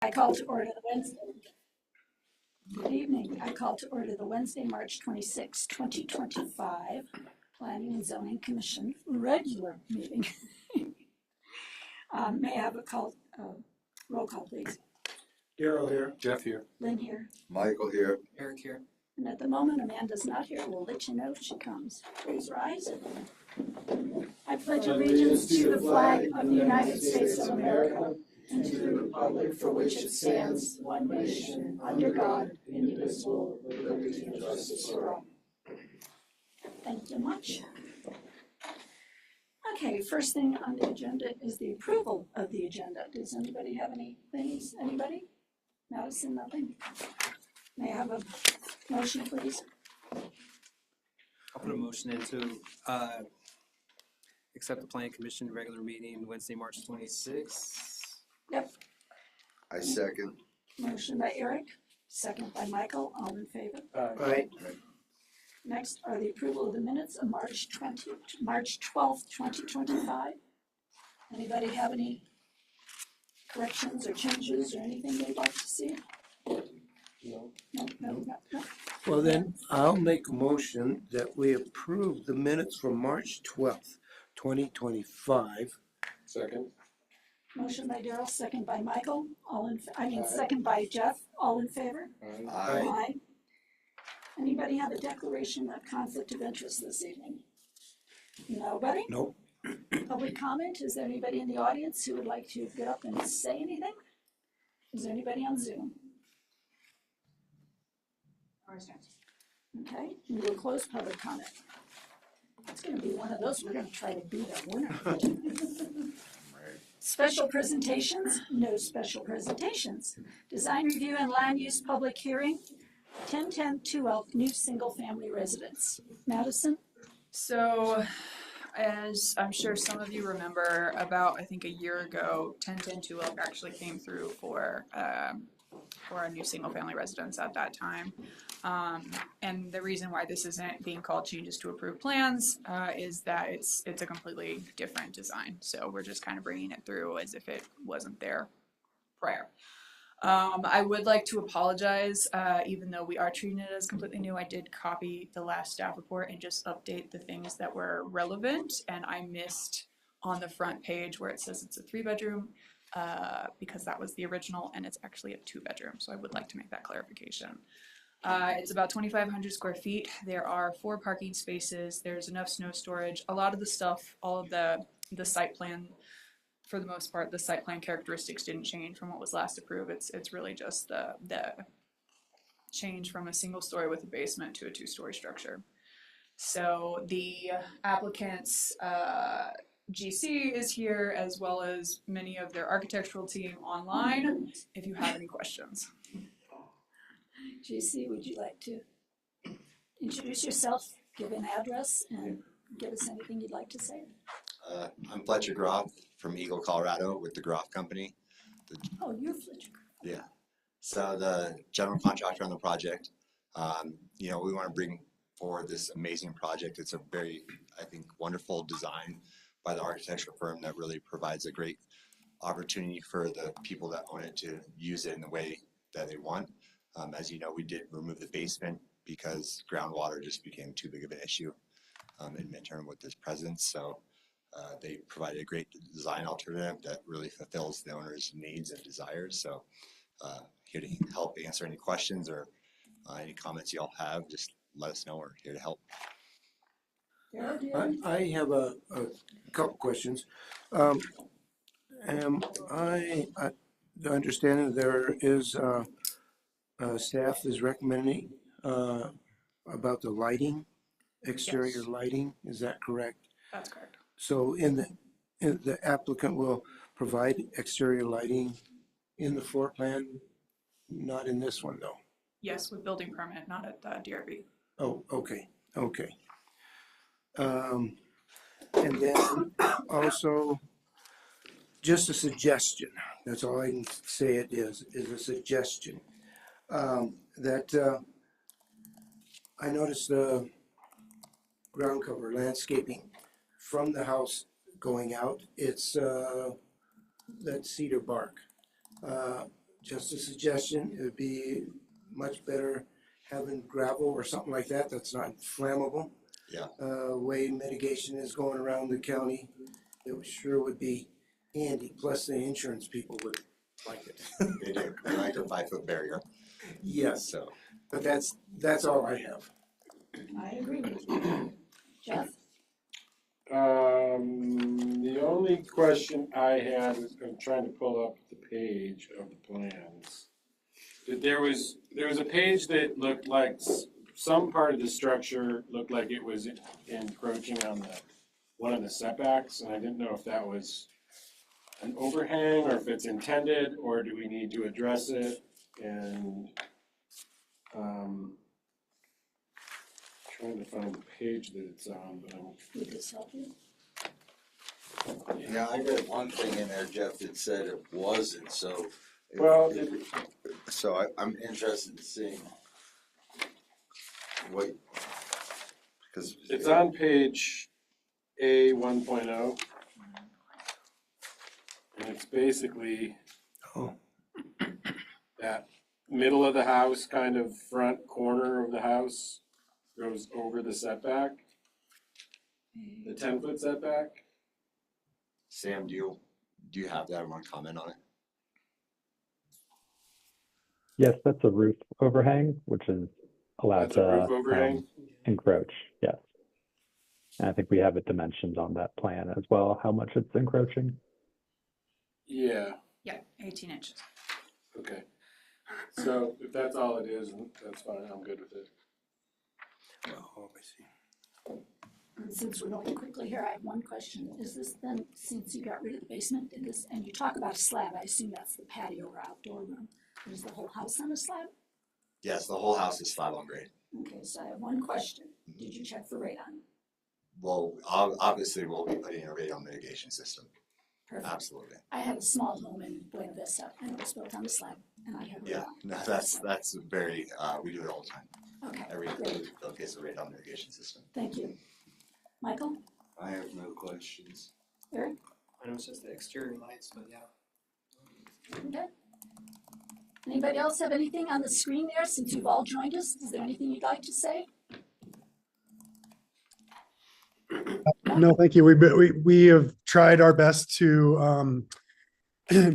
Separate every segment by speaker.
Speaker 1: I call to order the Wednesday. Good evening. I call to order the Wednesday, March 26, 2025 Planning and Zoning Commission regular meeting. May I have a roll call, please?
Speaker 2: Daryl here. Jeff here.
Speaker 1: Lynn here.
Speaker 3: Michael here.
Speaker 2: Eric here.
Speaker 1: And at the moment, Amanda's not here. We'll let you know if she comes. Please rise. I pledge allegiance to the flag of the United States of America and to the republic for which it stands, one nation, under God, indivisible, with liberty and justice for all. Thank you much. Okay, first thing on the agenda is the approval of the agenda. Does anybody have any things? Anybody? Madison, nothing? May I have a motion, please?
Speaker 2: I'll put a motion in to accept the Planning Commission regular meeting Wednesday, March 26th.
Speaker 1: Yep.
Speaker 3: I second.
Speaker 1: Motion by Eric, second by Michael, all in favor.
Speaker 2: Aye.
Speaker 1: Next are the approval of the minutes of March 12th, 2025. Anybody have any corrections or changes or anything they'd like to see? No.
Speaker 4: Well, then I'll make a motion that we approve the minutes from March 12th, 2025.
Speaker 2: Second.
Speaker 1: Motion by Daryl, second by Michael, second by Jeff, all in favor?
Speaker 3: Aye.
Speaker 1: Anybody have a declaration of conflict of interest this evening? Nobody?
Speaker 4: Nope.
Speaker 1: Public comment? Is there anybody in the audience who would like to get up and say anything? Is there anybody on Zoom? Okay, we will close public comment. It's going to be one of those we're going to try to beat a winner. Special presentations? No special presentations. Design review and land use public hearing. 1010 Elk, new single-family residence. Madison?
Speaker 5: So, as I'm sure some of you remember, about I think a year ago, 1010 Elk actually came through for a new single-family residence at that time. And the reason why this isn't being called changes to approved plans is that it's a completely different design. So we're just kind of bringing it through as if it wasn't there prior. I would like to apologize, even though we are treating it as completely new. I did copy the last staff report and just update the things that were relevant, and I missed on the front page where it says it's a 3-bedroom, because that was the original, and it's actually a 2-bedroom, so I would like to make that clarification. It's about 2,500 square feet. There are 4 parking spaces. There's enough snow storage. A lot of the stuff, all of the site plan, for the most part, the site plan characteristics didn't change from what was last approved. It's really just the change from a single story with a basement to a 2-story structure. So the applicant's GC is here, as well as many of their architectural team online, if you have any questions.
Speaker 1: GC, would you like to introduce yourself, give an address, and give us anything you'd like to say?
Speaker 3: I'm Fletcher Groff from Eagle, Colorado with the Groff Company.
Speaker 1: Oh, you're Fletcher.
Speaker 3: Yeah. So the general contractor on the project, we want to bring forward this amazing project. It's a very, I think, wonderful design by the architectural firm that really provides a great opportunity for the people that own it to use it in the way that they want. As you know, we did remove the basement because groundwater just became too big of an issue in Minturn with this presence. So they provided a great design alternative that really fulfills the owner's needs and desires. So here to help answer any questions or any comments you all have, just let us know. We're here to help.
Speaker 4: I have a couple questions. Am I the understanding there is staff is recommending about the lighting, exterior lighting. Is that correct?
Speaker 5: That's correct.
Speaker 4: So the applicant will provide exterior lighting in the floor plan, not in this one though.
Speaker 5: Yes, with building permit, not at DRB.
Speaker 4: Oh, okay. And then also just a suggestion. That's all I can say. It is a suggestion that I noticed the ground cover landscaping from the house going out. It's that cedar bark. just a suggestion, it'd be much better having gravel or something like that that's not flammable.
Speaker 3: Yeah.
Speaker 4: Way mitigation is going around the county, it sure would be handy, plus the insurance people would like it.
Speaker 3: They do, they like a 5-foot barrier,
Speaker 4: Yes,
Speaker 3: so.
Speaker 4: but that's all I have.
Speaker 1: I agree with you. Jeff?
Speaker 6: The only question I had was, I'm trying to pull up the page of the plans. There was a page that looked like some part of the structure looked like it was encroaching on one of the setbacks, and I didn't know if that was an overhang or if it's intended, or do we need to address it? And trying to find the page that it's on, but
Speaker 1: Would this help you?
Speaker 7: Yeah, I read one thing in there, Jeff, that said it wasn't, so.
Speaker 6: Well,
Speaker 7: So I'm interested in seeing what, because.
Speaker 6: it's on page A 1.0. And it's basically
Speaker 4: Oh.
Speaker 6: that middle of the house, kind of front corner of the house goes over the setback, the 10-foot setback.
Speaker 3: Sam, do you have that and want to comment on it?
Speaker 8: Yes, that's a roof overhang, which is allowed
Speaker 6: That's a roof
Speaker 8: to
Speaker 6: overhang.
Speaker 8: encroach, yes. And I think we have it dimensioned on that plan as well, how much it's encroaching.
Speaker 6: Yeah,
Speaker 5: Yeah, 18 inches.
Speaker 6: okay. So if that's all it is, that's fine, I'm good with it.
Speaker 4: Oh, I see.
Speaker 1: And since we're going quickly here, I have one question. Is this then, since you got rid of the basement, and you talk about a slab, I assume that's the patio or outdoor room. Is the whole house on a slab?
Speaker 3: Yes, the whole house is slab on grade.
Speaker 1: Okay, so I have one question. Did you check for radon?
Speaker 3: Well, obviously, we'll be putting a radon mitigation system,
Speaker 1: Perfect.
Speaker 3: absolutely.
Speaker 1: I had a small home in Buena Vista, and it was built on a slab, and I had
Speaker 3: Yeah,
Speaker 1: radon.
Speaker 3: no, that's very, we do it all the time.
Speaker 1: Okay,
Speaker 3: Every
Speaker 1: great.
Speaker 3: building gets a radon mitigation system.
Speaker 1: Thank you. Michael?
Speaker 7: I have no questions.
Speaker 1: Eric?
Speaker 2: I know it's just the exterior lights, but yeah.
Speaker 1: Okay. Anybody else have anything on the screen there, since you've all joined us? Is there anything you'd like to say?
Speaker 9: No, thank you. We have tried our best to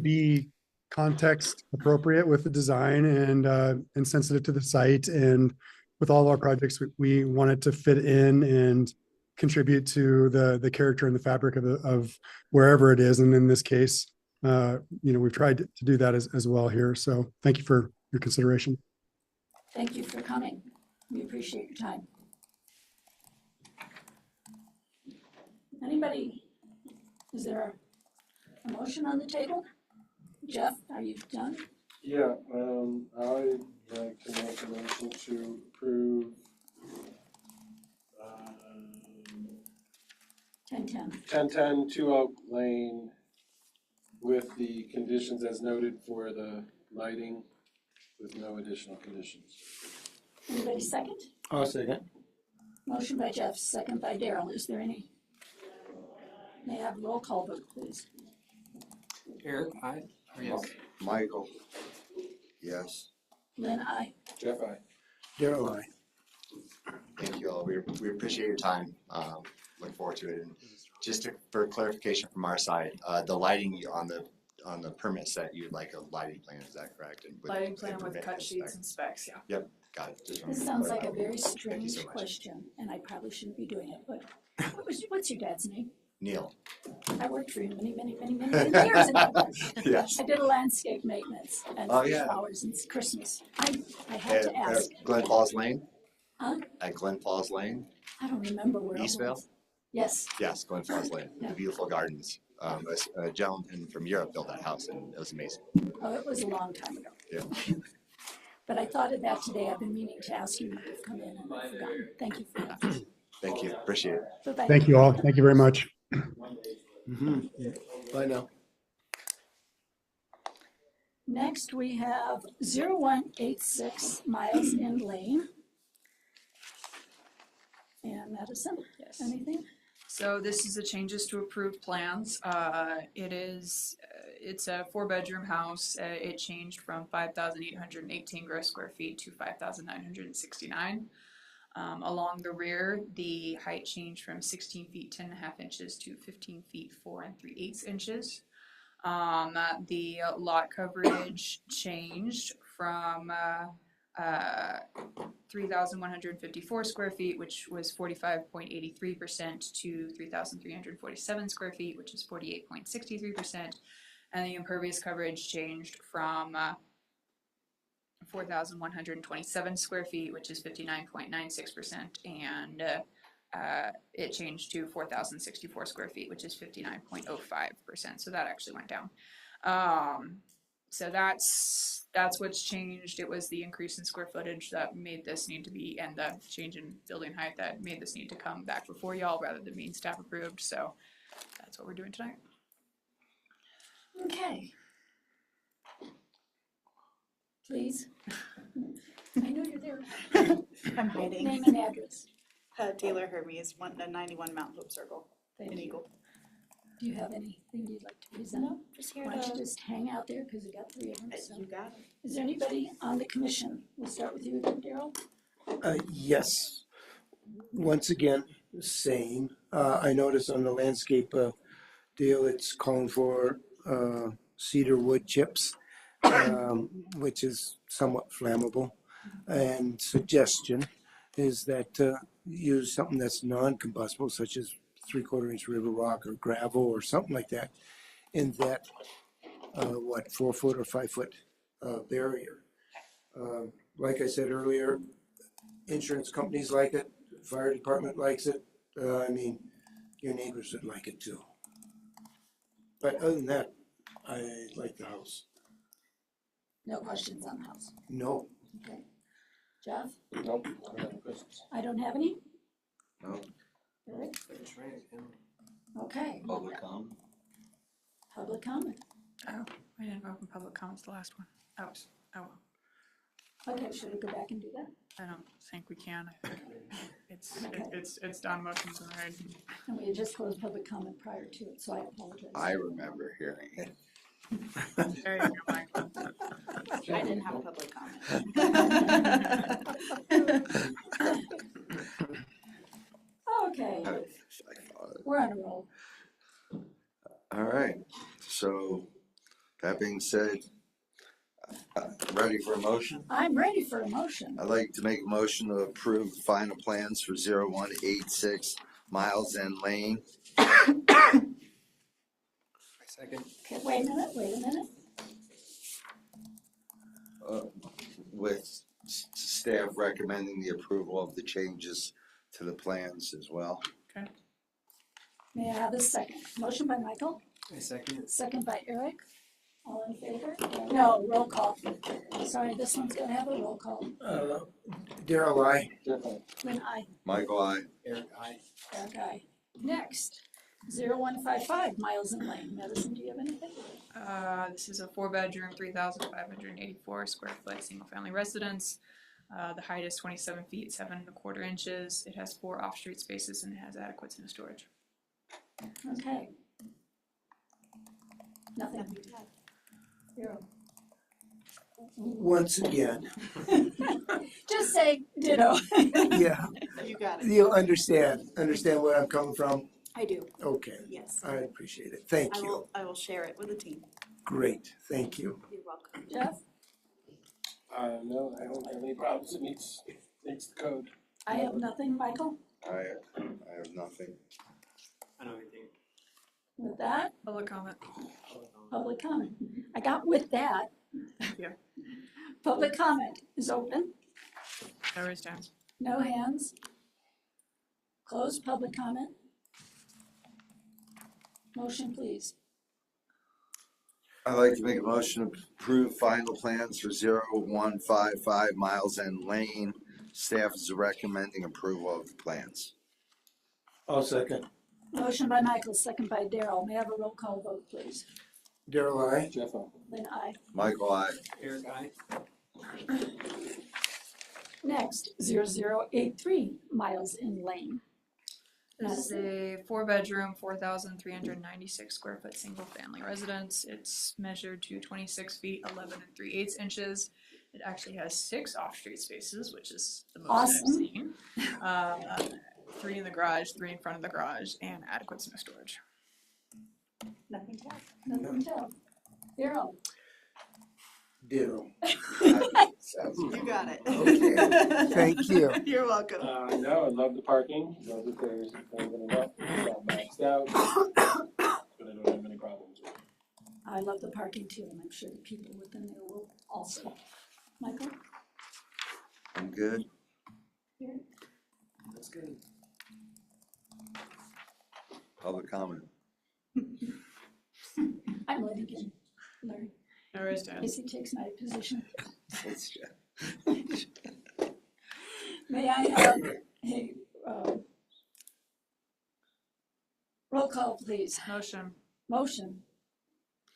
Speaker 9: be context appropriate with the design and sensitive to the site. And with all our projects, we wanted to fit in and contribute to the character and the fabric of wherever it is. And in this case, we've tried to do that as well here. So thank you for your consideration.
Speaker 1: Thank you for coming. We appreciate your time. Anybody, is there a motion on the table? Jeff, are you done?
Speaker 6: Yeah, I'd like to make a motion to approve 1010 Two Oak Lane with the conditions as noted for the lighting with no additional conditions.
Speaker 1: Anybody second?
Speaker 4: I'll second.
Speaker 1: Motion by Jeff, second by Daryl. Is there any? May I have a roll call vote, please?
Speaker 2: Eric, aye. Or yes.
Speaker 7: Michael? Yes.
Speaker 1: Lynn, aye.
Speaker 6: Jeff, aye.
Speaker 4: Daryl, aye.
Speaker 3: Thank you all. We appreciate your time. Look forward to it. And just for clarification from our side, the lighting on the permit set, you'd like a lighting plan, is that correct? And
Speaker 5: Lighting plan with
Speaker 3: permit
Speaker 5: cut
Speaker 3: and
Speaker 5: sheets
Speaker 3: spec.
Speaker 5: and specs, yeah.
Speaker 3: Yep, got it. Just wanted
Speaker 1: This
Speaker 3: to
Speaker 1: sounds like
Speaker 3: clarify.
Speaker 1: a very
Speaker 3: Thank you
Speaker 1: strange
Speaker 3: so much.
Speaker 1: question, and I probably shouldn't be doing it, but what's your dad's name?
Speaker 3: Neil.
Speaker 1: I worked for him many years ago.
Speaker 3: Yes.
Speaker 1: I did a landscape maintenance and
Speaker 3: Oh, yeah.
Speaker 1: flowers and Christmas. I had to
Speaker 3: At
Speaker 1: ask,
Speaker 3: Glen Falls Lane?
Speaker 1: Huh?
Speaker 3: At Glen Falls Lane?
Speaker 1: I don't remember where it
Speaker 3: Eastvale?
Speaker 1: was. Yes,
Speaker 3: Yes, Glen Falls Lane,
Speaker 1: Yeah.
Speaker 3: the beautiful gardens. A gentleman from Europe built that house and it was amazing.
Speaker 1: oh, it was a long time ago.
Speaker 3: Yeah.
Speaker 1: But I thought of that today. I've been meaning to ask you, you've come in and I've forgotten. Thank you for that.
Speaker 3: Thank you, appreciate it.
Speaker 1: Bye-bye.
Speaker 9: Thank you all. Thank you very much.
Speaker 4: Bye now.
Speaker 1: Next, we have 0186 Miles End Lane. And Madison,
Speaker 5: Yes.
Speaker 1: anything?
Speaker 5: So this is the changes to approved plans. It is it's a 4-bedroom house. It changed from 5,818 gross square feet to 5,969. Along the rear, the height changed from 16 feet 10.5 inches to 15 feet 4 3/8 inches. The lot coverage changed from 3,154 square feet, which was 45.83%, to 3,347 square feet, which is 48.63%. And the impervious coverage changed from 4,127 square feet, which is 59.96%, and it changed to 4,064 square feet, which is 59.05%. So that actually went down. So that's what's changed. It was the increase in square footage that made this need to be, and the change in building height that made this need to come back before y'all rather than being staff approved. So that's what we're doing tonight.
Speaker 1: Okay. Please. I know you're there.
Speaker 10: I'm hiding.
Speaker 1: Name and address.
Speaker 10: Taylor Hermes, 91 Mount Hope Circle in Eagle.
Speaker 1: Do you have anything you'd like to present?
Speaker 10: No, just here
Speaker 1: Why don't you
Speaker 10: to.
Speaker 1: just hang out there because we got 3 of them. So.
Speaker 10: You got it.
Speaker 1: Is there anybody on the commission? We'll start with you again, Daryl.
Speaker 4: Yes. Once again, same. I noticed on the landscape deal, it's calling for cedar wood chips, which is somewhat flammable. And suggestion is that use something that's non-combustible, such as 3/4 inch river rock or gravel or something like that, in that 4 foot or 5 foot barrier. Like I said earlier, insurance companies like it, fire department likes it. I mean, your neighbors would like it too. But other than that, I like the house.
Speaker 1: No questions on the house.
Speaker 4: No.
Speaker 1: Okay. Jeff?
Speaker 6: Nope. I don't have any questions.
Speaker 1: I don't have any?
Speaker 7: No.
Speaker 1: Eric?
Speaker 2: Finish right, yeah.
Speaker 1: Okay.
Speaker 7: Public comment?
Speaker 1: Public comment.
Speaker 5: Oh, I didn't open public comments the last one. Oh, well.
Speaker 1: Okay, should we go back and do that?
Speaker 5: I don't think we can. I think it's done. Motion's been made.
Speaker 1: And we had just closed public comment prior to it, so I apologize.
Speaker 7: I remember hearing it.
Speaker 5: There you go, Michael.
Speaker 10: I didn't have a public comment.
Speaker 1: Okay,
Speaker 7: I thought it.
Speaker 1: we're on a roll.
Speaker 7: All right, so that being said, ready for a motion?
Speaker 1: I'm ready for a motion.
Speaker 7: I'd like to make a motion to approve the final plans for 0186 Miles End Lane.
Speaker 2: Second.
Speaker 1: Okay, wait a minute.
Speaker 7: With staff recommending the approval of the changes to the plans as well.
Speaker 1: May I have a second? Motion by Michael,
Speaker 2: I second.
Speaker 1: second by Eric. All in favor? No, roll call. Sorry, this one's gonna have a roll call.
Speaker 4: Daryl, I.
Speaker 1: When I,
Speaker 7: Michael, I.
Speaker 2: Eric, aye.
Speaker 1: Eric, I. Next, 0155 Miles and Lane. Madison, do you have anything?
Speaker 5: This is a 4-bedroom, 3,584 square foot single-family residence. The height is 27 feet 7 1/4 inches. It has 4 off-street spaces and it has adequate snow storage.
Speaker 1: Okay. Nothing. Zero.
Speaker 4: Once again,
Speaker 1: Just say ditto.
Speaker 4: yeah,
Speaker 10: You got it.
Speaker 4: you'll understand where I'm coming from.
Speaker 10: I do,
Speaker 4: Okay,
Speaker 10: yes.
Speaker 4: I appreciate it. Thank you.
Speaker 10: I will share it with the team.
Speaker 4: Great, thank you.
Speaker 10: You're welcome.
Speaker 1: Jeff?
Speaker 6: No, I don't have any problems. It meets the code.
Speaker 1: I have nothing. Michael?
Speaker 7: I have nothing.
Speaker 2: I don't have anything.
Speaker 1: With that,
Speaker 5: Public comment.
Speaker 1: public comment. I got with that.
Speaker 5: Yeah.
Speaker 1: Public comment is open.
Speaker 5: No raised hands.
Speaker 1: No hands. Closed public comment. Motion, please.
Speaker 7: I'd like to make a motion to approve final plans for 0155 Miles End Lane. Staff is recommending approval of the plans.
Speaker 4: I'll second.
Speaker 1: Motion by Michael, second by Daryl. May I have a roll call vote, please?
Speaker 4: Daryl, I.
Speaker 6: Jeff,
Speaker 1: Then I.
Speaker 7: Michael, I.
Speaker 2: Eric, aye.
Speaker 1: Next, 0083 Miles in Lane.
Speaker 5: This is a 4-bedroom, 4,396 square foot single family residence. It's measured to 26 feet, 11 3/8 inches. It actually has 6 off-street spaces, which is the most
Speaker 1: Awesome.
Speaker 5: I've seen. 3 in the garage, 3 in front of the garage, and adequate snow storage.
Speaker 1: Nothing to add, nothing to tell. Daryl.
Speaker 4: Ditto.
Speaker 7: Sounds
Speaker 10: You got it.
Speaker 4: Okay. Thank you.
Speaker 10: You're welcome.
Speaker 6: No, I love the parking, love that there's more than enough, it's not maxed out, but I don't have any problems with it.
Speaker 1: I love the parking too, and I'm sure the people within there will also. Michael?
Speaker 7: I'm good.
Speaker 1: Here.
Speaker 2: That's good.
Speaker 7: Public comment.
Speaker 1: I'm letting him, Larry,
Speaker 5: No worries, Dan.
Speaker 1: as he takes my position.
Speaker 7: It's Jeff.
Speaker 1: May I have a, roll call, please.
Speaker 5: Motion.
Speaker 1: Motion,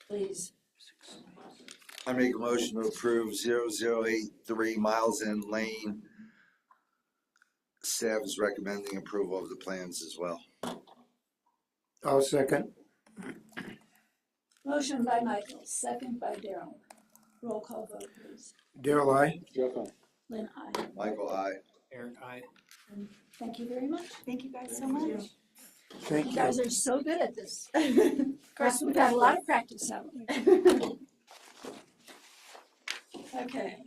Speaker 1: please.
Speaker 7: I make a motion to approve 0083 Miles End Lane. Staff is recommending approval of the plans as well.
Speaker 4: I'll second.
Speaker 1: Motion by Michael, second by Daryl. Roll call vote, please.
Speaker 4: Daryl, aye.
Speaker 6: Jeff, aye.
Speaker 1: Lynn, aye.
Speaker 7: Michael, aye.
Speaker 2: Eric, I.
Speaker 1: Thank you very much.
Speaker 10: Thank you guys so much.
Speaker 4: Thank
Speaker 1: You
Speaker 4: you.
Speaker 1: guys are so good at this. Of course, we've had a lot of practice, haven't we? Okay.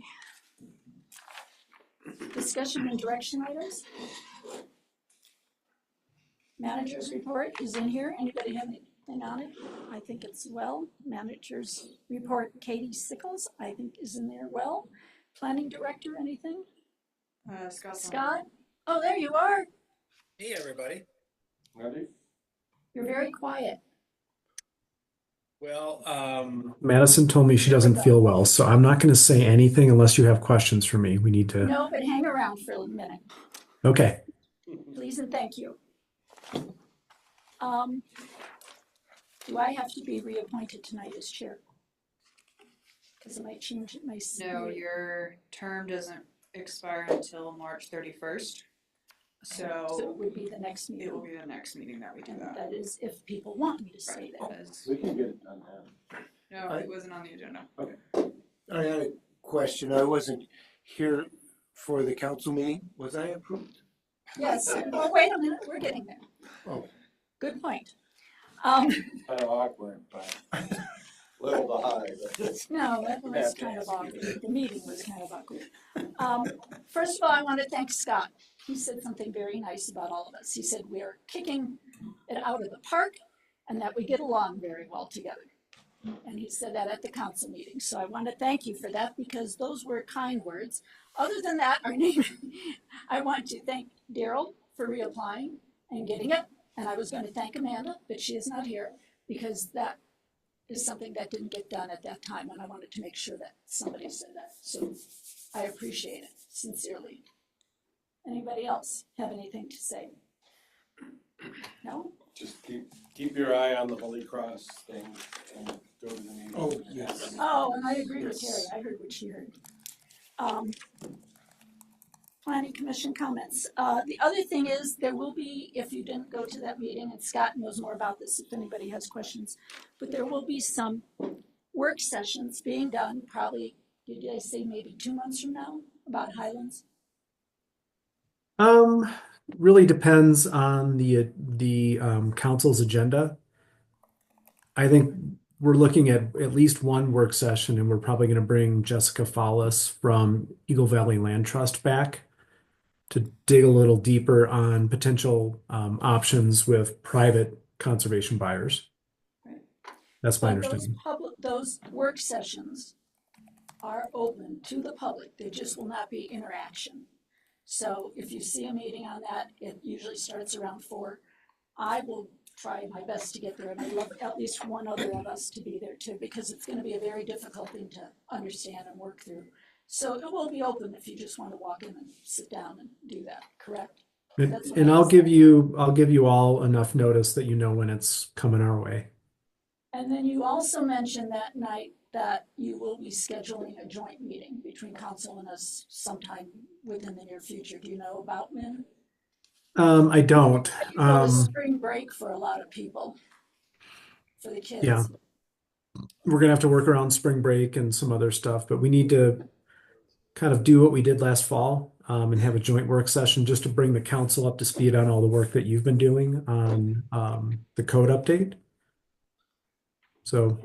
Speaker 1: Discussion and direction items. Manager's report is in here. Anybody have anything on it? I think it's well. Manager's report, Katie Sickles, I think is in there well. Planning director, anything? Scott? Oh, there you are.
Speaker 2: Hey, everybody.
Speaker 6: Ready?
Speaker 1: You're very quiet.
Speaker 11: Well, Madison told me she doesn't feel well, so I'm not going to say anything unless you have questions for me. We need to.
Speaker 1: No, but hang around for a minute.
Speaker 11: Okay.
Speaker 1: Please and thank you. Do I have to be reappointed tonight as chair? Because I might change my.
Speaker 5: No, your term doesn't expire until March 31st.
Speaker 1: So it would be the next
Speaker 5: It
Speaker 1: meeting.
Speaker 5: will be the next meeting that we do
Speaker 1: And
Speaker 5: that.
Speaker 1: that is if people want me to say that.
Speaker 5: Because-
Speaker 6: We can get it done now.
Speaker 5: No, it wasn't on the agenda.
Speaker 4: I had a question. I wasn't here for the council meeting. Was I approved?
Speaker 1: Yes, well, wait a minute, we're getting there.
Speaker 4: Oh.
Speaker 1: Good point.
Speaker 6: Kind of awkward, but.
Speaker 7: Little high.
Speaker 1: No, that was kind of awkward. The meeting was kind of awkward. First of all, I want to thank Scott. He said something very nice about all of us. He said we're kicking it out of the park and that we get along very well together. And he said that at the council meeting. So I want to thank you for that because those were kind words. Other than that, our name, I want to thank Daryl for reapplying and getting it. And I was going to thank Amanda, but she is not here because that is something that didn't get done at that time. And I wanted to make sure that somebody said that. So I appreciate it sincerely. Anybody else have anything to say? No?
Speaker 6: Just keep your eye on the Holy Cross thing and go to the meeting.
Speaker 4: Oh, yes.
Speaker 1: Oh, and I agree with Terry. I heard what she heard. Planning Commission comments. The other thing is there will be, if you didn't go to that meeting, and Scott knows more about this if anybody has questions, but there will be some work sessions being done probably, did I say maybe 2 months from now about Highlands?
Speaker 11: Really depends on the council's agenda. I think we're looking at least one work session, and we're probably going to bring Jessica Fallis from Eagle Valley Land Trust back to dig a little deeper on potential options with private conservation buyers.
Speaker 1: Right.
Speaker 11: That's my
Speaker 1: But
Speaker 11: understanding.
Speaker 1: those work sessions are open to the public. There just will not be interaction. So if you see a meeting on that, it usually starts around 4. I will try my best to get there, and I'd love at least one other of us to be there too, because it's gonna be a very difficult thing to understand and work through. So it will be open if you just wanna walk in and sit down and do that, correct? That's what
Speaker 11: And
Speaker 1: I
Speaker 11: I'll
Speaker 1: said.
Speaker 11: give you all enough notice that you know when it's coming our way.
Speaker 1: And then you also mentioned that night that you will be scheduling a joint meeting between council and us sometime within the near future. Do you know about when?
Speaker 11: I don't.
Speaker 1: It was spring break for a lot of people, for the kids.
Speaker 11: Yeah. We're gonna have to work around spring break and some other stuff, but we need to kind of do what we did last fall, and have a joint work session just to bring the council up to speed on all the work that you've been doing on, the code update. So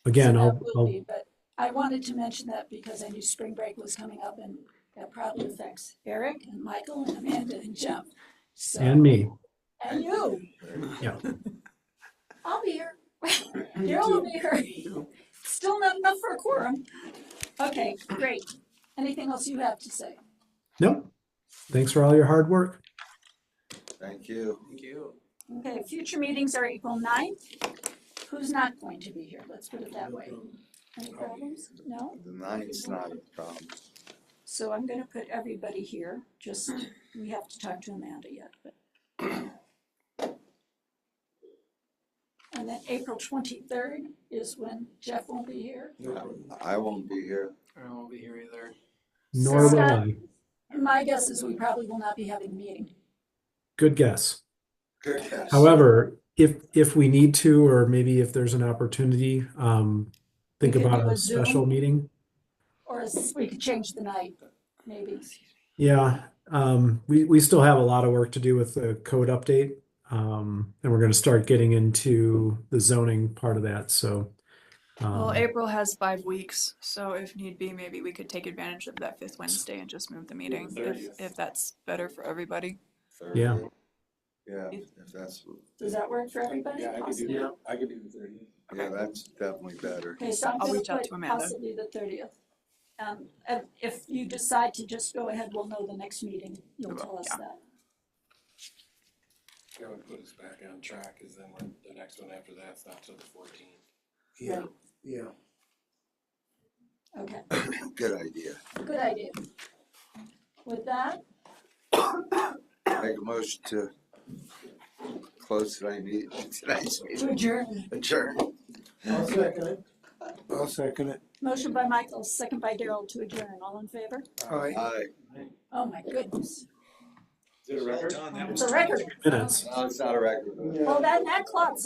Speaker 11: again,
Speaker 1: So
Speaker 11: I'll,
Speaker 1: that will be, but I wanted to mention that because I knew spring break was coming up and that probably affects Eric and Michael and Amanda and Jeff. So,
Speaker 11: and me.
Speaker 1: and you.
Speaker 11: Yeah.
Speaker 1: I'll be here. Daryl will be here. Still not enough for a quorum. Okay, great. Anything else you have to say?
Speaker 11: Nope. Thanks for all your hard work.
Speaker 7: Thank you.
Speaker 2: Thank you.
Speaker 1: Okay, future meetings are April 9th. Who's not going to be here? Let's put it that way. Any problems? No?
Speaker 7: The 9th's not a problem.
Speaker 1: So I'm gonna put everybody here, just, we have to talk to Amanda yet, but. And then April 23rd is when Jeff won't be here.
Speaker 7: I won't be here.
Speaker 2: I won't be here either.
Speaker 11: Nor will
Speaker 1: Scott?
Speaker 11: I.
Speaker 1: My guess is we probably will not be having a meeting.
Speaker 11: Good guess.
Speaker 7: Good guess.
Speaker 11: However, if we need to, or maybe if there's an opportunity, think
Speaker 1: We could
Speaker 11: about
Speaker 1: do
Speaker 11: a
Speaker 1: a Zoom.
Speaker 11: special meeting.
Speaker 1: Or we could change the night, maybe.
Speaker 11: Yeah, we still have a lot of work to do with the code update. And we're gonna start getting into the zoning part of that, so.
Speaker 5: Well, April has 5 weeks, so if need be, maybe we could take advantage of that 5th Wednesday and just move the meeting, if that's better for everybody.
Speaker 11: Yeah.
Speaker 7: Yeah, if that's,
Speaker 1: Does that work for everybody?
Speaker 6: Yeah, I could do
Speaker 1: Possibly?
Speaker 6: that. I could do the 30th.
Speaker 7: yeah, that's definitely better.
Speaker 1: Okay, so I'm
Speaker 5: I'll
Speaker 1: gonna
Speaker 5: reach out
Speaker 1: put
Speaker 5: to Amanda.
Speaker 1: possibly the 30th. And if you decide to just go ahead, we'll know the next meeting. You'll tell us
Speaker 5: Yeah.
Speaker 1: that.
Speaker 6: That would put us back on track, cause then the next one after that's not till the 14th.
Speaker 4: Yeah, yeah.
Speaker 1: Okay,
Speaker 7: Good idea.
Speaker 1: good idea. With that,
Speaker 7: Make a motion to close tonight's meeting.
Speaker 1: to adjourn.
Speaker 7: Adjourn.
Speaker 4: I'll second it. I'll second it.
Speaker 1: Motion by Michael, second by Daryl to adjourn. All in favor?
Speaker 4: Aye.
Speaker 7: Aye.
Speaker 1: Oh, my goodness.
Speaker 6: Is it a record?
Speaker 1: It's a record.
Speaker 11: Minutes.
Speaker 7: No, it's not a record.
Speaker 1: Well, that clock's